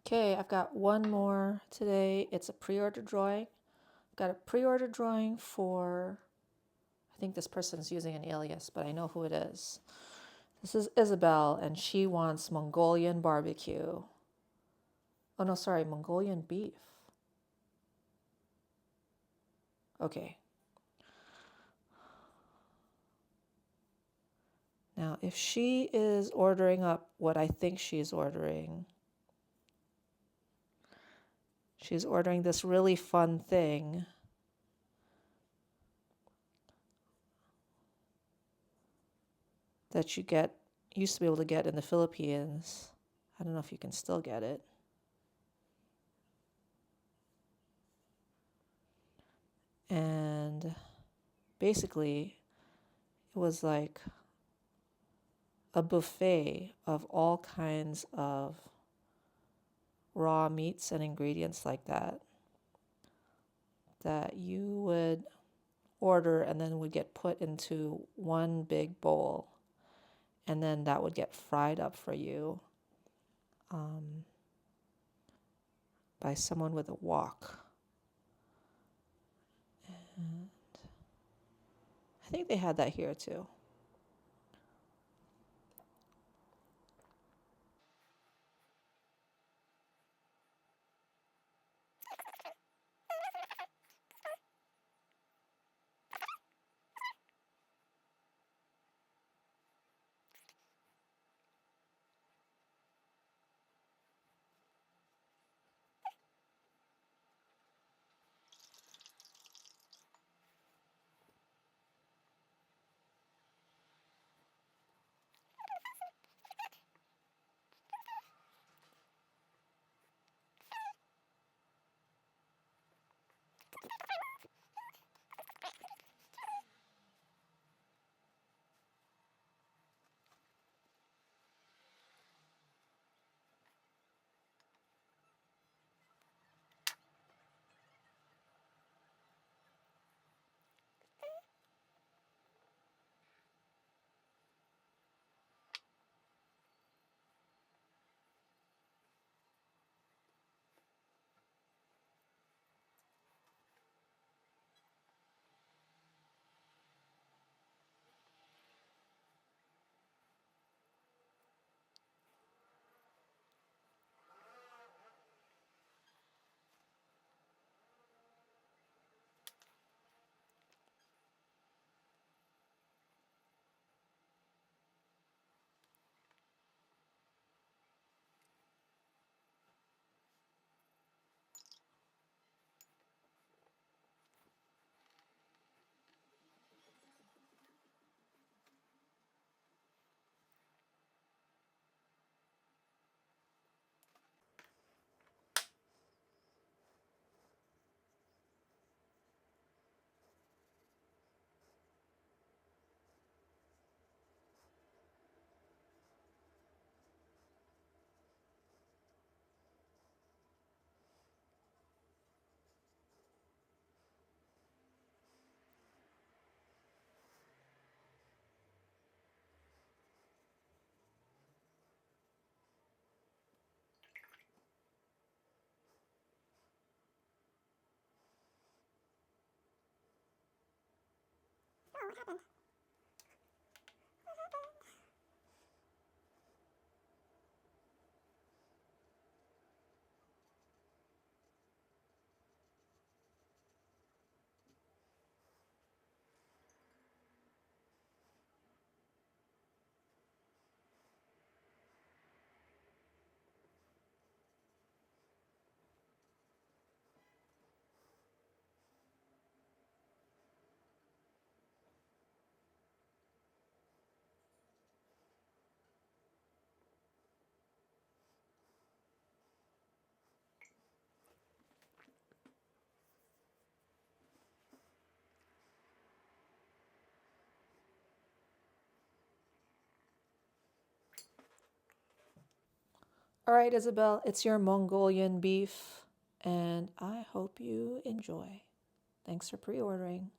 Okay, I've got one more today. It's a pre-order drawing. I've got a pre-order drawing for, I think this person's using an alias, but I know who it is. This is Isabel, and she wants Mongolian barbecue. Oh no, sorry, Mongolian beef. Okay. Now, if she is ordering up what I think she's ordering, she's ordering this really fun thing. That you used to be able to get in the Philippines. I don't know if you can still get it. And basically, it was like a buffet of all kinds of raw meats and ingredients like that you would order and then would get put into one big bowl, and then that would get fried up for you by someone with a wok. And I think they had that here too. All right, Isabel, it's your Mongolian beef, and I hope you enjoy. Thanks for pre-ordering.